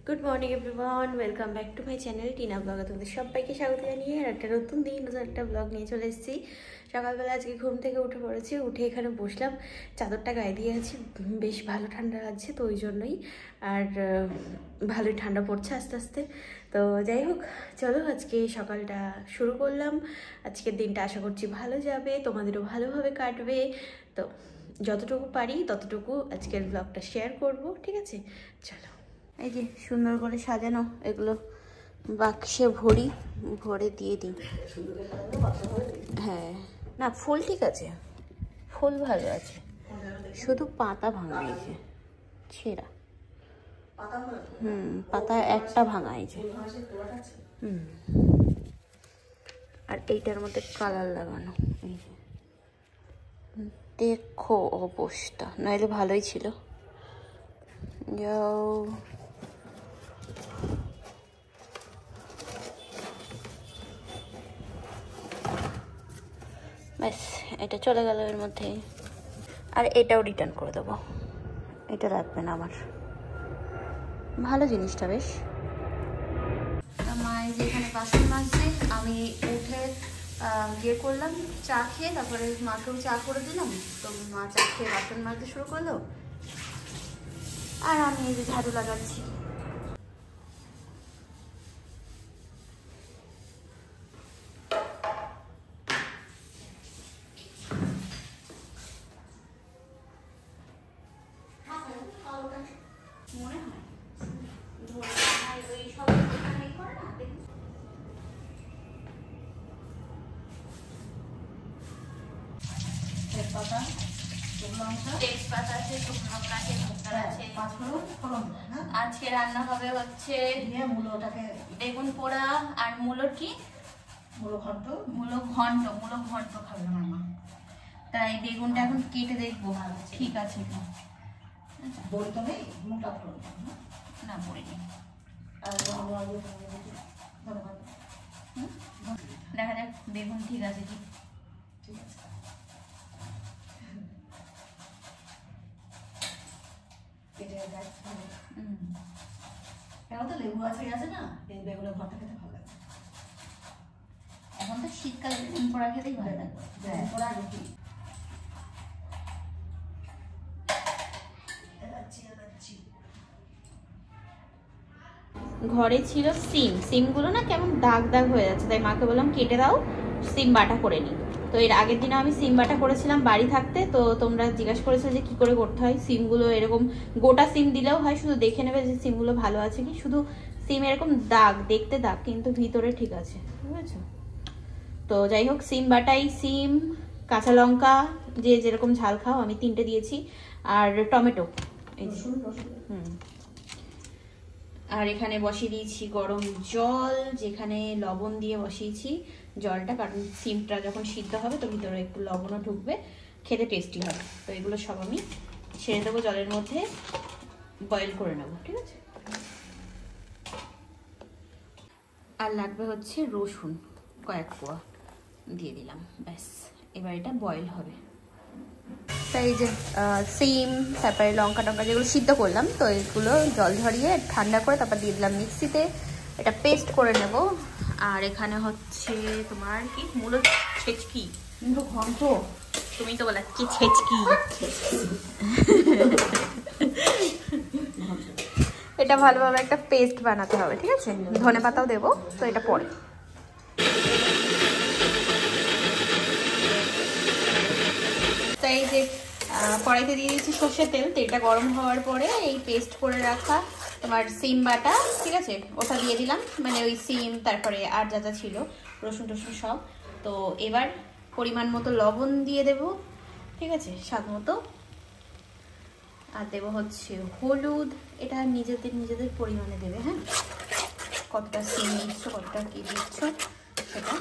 Good morning everyone, welcome back to my channel Tina ব্লগে তোমাদের সবাইকে স্বাগত জানিয়ে আর একটা নতুন দিন নতুন একটা ব্লগ নিয়ে চলে এসেছি। সকালবেলা আজকে ঘুম থেকে উঠে পড়েছি, উঠে এখানে বসলাম, চাদরটা গায়ে দিয়ে আছি, বেশ ভালো ঠান্ডা লাগছে তো ওই জন্যই। আর ভালোই ঠান্ডা পড়ছে আস্তে আস্তে। তো যাই হোক, চলো আজকে সকালটা শুরু করলাম। আজকের দিনটা আশা করছি ভালো যাবে, তোমাদেরও ভালোভাবে কাটবে। তো যতটুকু পারি ততটুকু আজকের ব্লগটা শেয়ার করব, ঠিক আছে? চলো, এই যে সুন্দর করে সাজানো, এগুলো বাক্সে ভরে দিয়ে দিই। হ্যাঁ, না ফুল ঠিক আছে, ফুল ভালো আছে, শুধু পাতা ভাঙা হয়েছে, ছেঁড়া। পাতা একটা ভাঙা হয়েছে। আর এইটার মধ্যে কালার লাগানো, এই যে দেখো অবস্থা, নইলে ভালোই ছিল। যাও, ব্যাস এটা চলে গেল এর মধ্যে। আর এটাও রিটার্ন করে দেবো, এটা লাগবে না আমার, ভালো জিনিসটা বেশ। মায়ের যেখানে বাসন মাজছে, আমি উঠে ইয়ে করলাম, চা খেয়ে তারপরে মাকেও চা করে দিলাম। তো মা চা খেয়ে বাসন মাজতে শুরু করলো, আর আমি এই যে ঝাড়ু লাগাচ্ছি। আজকে রান্না হবে হচ্ছে বেগুন পোড়া আর মূলোর কি মূলো ঘন্ট খাবে আমার মা। তাই বেগুনটা এখন কেটে দেখবো ঠিক আছে না, পড়িনি। দেখা যাক বেগুন ঠিক আছে কি। লেবু আছে না, বেগুনের ভর্তা খেতে ভালো লাগে। এখন তো শীতকালে বেগুন পোড়া খেতেই ভালো লাগে। ঘরে ছিল সিমগুলো না কেমন দাগ দাগ হয়ে যাচ্ছে, তাই মাকে বললাম কেটে দাও, সিম বাটা করে নিই। তো এর আগের দিনে আমি সিম বাটা করেছিলাম বাড়ি থাকতে। তো তোমরা জিজ্ঞাসা করেছো যে কি করে করতে হয়। সিমগুলো এরকম গোটা সিম দিলেও হয়, শুধু দেখে নেবে যে সিমগুলো ভালো আছে কি। শুধু সিম এরকম দাগ, দেখতে দাগ, কিন্তু ভিতরে ঠিক আছে, বুঝেছো? তো যাই হোক, সিম বাটাই, সিম, কাঁচা লঙ্কা, যে যেরকম ঝাল খাও, আমি 3টে দিয়েছি, আর টমেটো। আর এখানে বসিয়ে দিয়েছি গরম জল, যেখানে লবণ দিয়ে বসিয়েছি জলটা, কারণ সিমটা যখন সিদ্ধ হবে তো ভিতরে একটু লবণও ঢুকবে, খেতে টেস্টি হবে। তো এগুলো সব আমি ছেড়ে দেবো জলের মধ্যে, বয়েল করে নেবো, ঠিক আছে? আর লাগবে হচ্ছে রসুন, কয়েক কোয়া দিয়ে দিলাম, ব্যাস। এবার এটা বয়েল হবে। তাই এই যে সিম, তারপরে লঙ্কা টঙ্কা যেগুলো সিদ্ধ করলাম, তো এগুলো জল ঝরিয়ে ঠান্ডা করে তারপর দিয়ে দিলাম মিক্সিতে, এটা পেস্ট করে নেব। আর এখানে হচ্ছে তোমার কি মূলো ছেচকি, ঘন্ট, তুমি তো বলা কি ছেচকি। এটা ভালোভাবে একটা পেস্ট বানাতে হবে, ঠিক আছে? ধনে পাতাও দেবো, তো এটা পরে। তাই এই যে কড়াইতে দিয়ে দিচ্ছি সর্ষের তেল, তেলটা গরম হওয়ার পরে এই পেস্ট করে রাখা তোমার সিম বাটা, ঠিক আছে, ওটা দিয়ে দিলাম, মানে ওই সিম, তারপরে আর যা যা ছিল রসুন টসুন সব। তো এবার পরিমাণ মতো লবণ দিয়ে দেব, ঠিক আছে, স্বাদ মতো। আর দেবো হচ্ছে হলুদ, এটা নিজেদের পরিমাণে দেবে, হ্যাঁ, কতটা সিম দিচ্ছ, কতটা কি দিচ্ছ সেটা।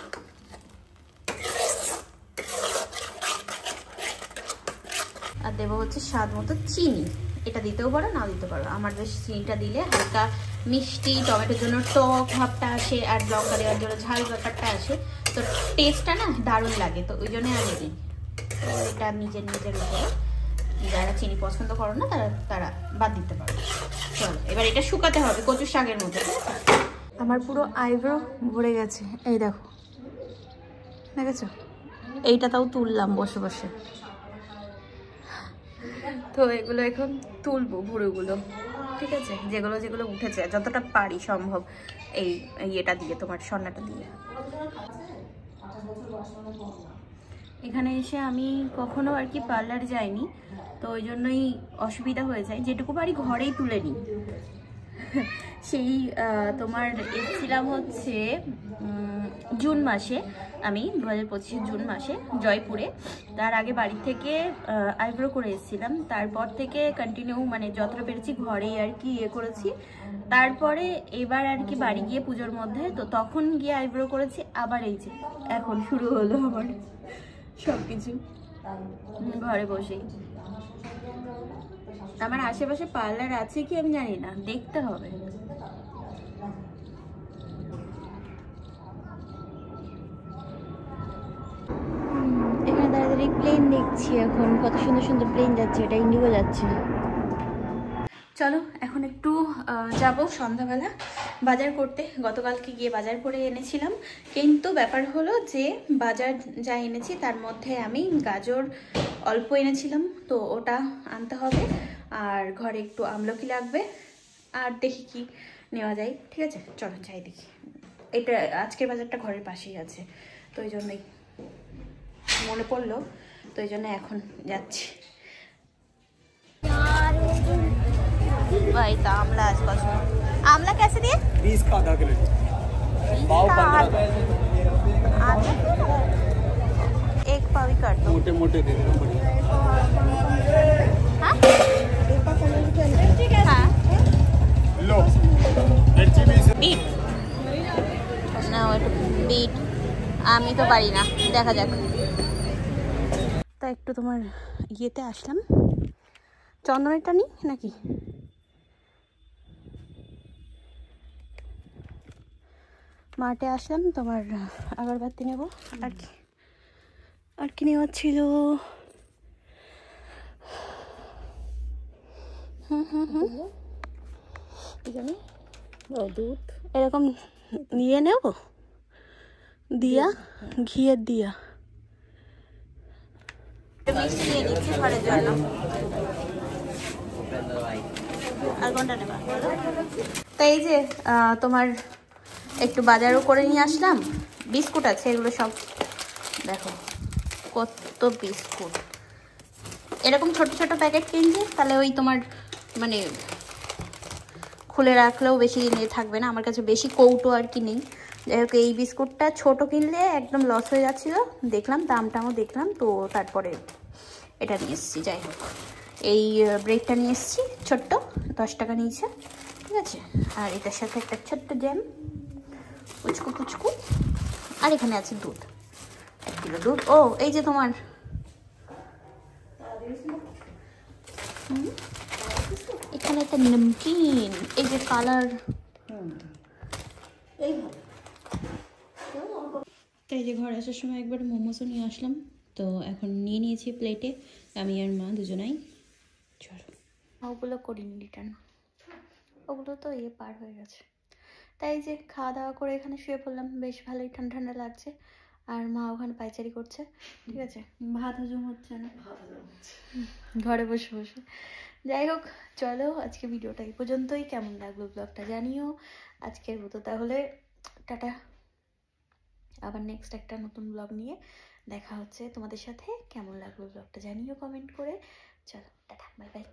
আর দেবো হচ্ছে স্বাদ মতো চিনি, এটা দিতেও পারো না দিতে পারো। আমার বেশ চিনিটা দিলে হালকা মিষ্টি, টমেটোর জন্য টক ভাবটা আসে, আর লঙ্কা দেওয়ার জন্য ঝাল ব্যাপারটা আসে, তো টেস্টটা না দারুণ লাগে, তো ওই জন্যই আমি দিই। তো এটা নিজের উপরে যারা চিনি পছন্দ করো না তারা তারা বাদ দিতে পারো। চলো এবার এটা শুকাতে হবে কচুর শাকের মতো। আমার পুরো আইব্রো ভরে গেছে, এই দেখো, দেখেছো? এইটা তাও তুললাম বসে বসে। তো এগুলো এখন তুলবো ভুরুগুলো, ঠিক আছে? যেগুলো যেগুলো উঠেছে যতটা পারি সম্ভব এই ইয়েটা দিয়ে, তোমার সন্নাটা দিয়ে। এখানে এসে আমি কখনো আর কি পার্লার যাইনি, তো ওই জন্যই অসুবিধা হয়ে যায়, যেটুকু পারি ঘরেই তুলে নিই। সেই তোমার এসেছিলাম হচ্ছে জুন মাসে, আমি 2025 জুন মাসে জয়পুরে। তার আগে বাড়ি থেকে আইব্রো করে এসেছিলাম, তারপর থেকে কন্টিনিউ মানে যতটা পেরেছি ঘরেই আর কি ইয়ে করেছি। তারপরে এবার আর কি বাড়ি গিয়ে পুজোর মধ্যে, তো তখন গিয়ে আইব্রো করেছি। আবার এই যে এখন শুরু হলো আমার সব কিছু ঘরে বসেই। আমার আশেপাশে পার্লার আছে কি আমি জানি না, দেখতে হবে। এখানে দাঁড়িয়ে প্লেন দেখছি, এখন কত সুন্দর সুন্দর প্লেন যাচ্ছে, এটা ইন্ডিগো যাচ্ছে। চলো এখন একটু যাব সন্ধ্যাবেলা বাজার করতে। গতকালকে গিয়ে বাজার করে এনেছিলাম, কিন্তু ব্যাপার হলো যে বাজার যা এনেছি তার মধ্যে আমি গাজর অল্প এনেছিলাম, তো ওটা আনতে হবে। আর ঘরে একটু আমলকি লাগবে, আর দেখি কি নেওয়া যায়। ঠিক আছে, চলো যাই দেখি। এটা আজকের বাজারটা ঘরের পাশেই আছে, তো ওই জন্যই মনে পড়লো, তো ওই জন্য এখন যাচ্ছি। भाई तो आमला आज पास आमला कैसे दिए? 20 का आधा किलो पाव 15 एक पाव ही कर दो। मोटे मोटे दे दो बढ़िया। हाँ हाँ लो मिर्ची भी बीट ना, একটু বিট আমি তো পারি না, দেখা যাক। তা একটু তোমার ইয়েতে আসলাম, চন্দনেরটা নি নাকি? মাঠে আসলাম, তোমার আগরবাতি নেব, আর কি নেওয়ার ছিল। দুধ এরকম নিয়ে নেব, দিয়া ঘিয়ের দিয়া মিষ্টি নিয়ে নিচ্ছি ঘরের জন্য। আর কোনটা নেবা? তো এই যে তোমার একটু বাজারও করে নিয়ে আসলাম। বিস্কুট আছে, এগুলো সব দেখো কত বিস্কুট। এরকম ছোট ছোট প্যাকেট কিনছি, তাহলে ওই তোমার মানে খুলে রাখলেও বেশি দিন থাকবে না। আমার কাছে বেশি কৌটো আর কি নেই। যাই হোক, এই বিস্কুটটা ছোট কিনলে একদম লস হয়ে যাচ্ছিলো, দেখলাম দামটাও দেখলাম, তো তারপরে এটা নিয়ে এসেছি। যাই হোক, এই ব্রেডটা নিয়ে এসেছি, ছোট্ট 10 টাকা নিয়েছে, ঠিক আছে। আর এটার সাথে একটা ছোট্ট জ্যাম, পুচকু পুচকু। আর এখানে আছে দুধ, 1 কিলো দুধ। ও এই যে তোমার এখানে একটা নমকিন, এই যে কালার, তাই যে ঘরে আসার সময় একবার মোমোসও নিয়ে আসলাম, তো এখন নিয়ে নিয়েছি প্লেটে, আমি আর মা দুজনাই। চলো ওগুলো করিনি রিটার্ন, ওগুলো তো পার হয়ে গেছে। তাই যে খাওয়া দাওয়া করে এখানে শুয়ে পড়লাম, বেশ ভালোই ঠান্ডা ঠান্ডা লাগছে। আর মা ওখানে পাইচারি করছে, ঠিক আছে। ভাত হজম হচ্ছে না ঘরে বসে বসে। যাই হোক, চলো আজকে ভিডিওটা এই পর্যন্তই। কেমন লাগলো ব্লগটা জানিও। আজকের মতো তাহলে টাটা, আবার নেক্সট একটা নতুন ব্লগ নিয়ে দেখা হচ্ছে তোমাদের সাথে। কেমন লাগলো ব্লগটা জানিও কমেন্ট করে। চলো টাটা, বাই বাই।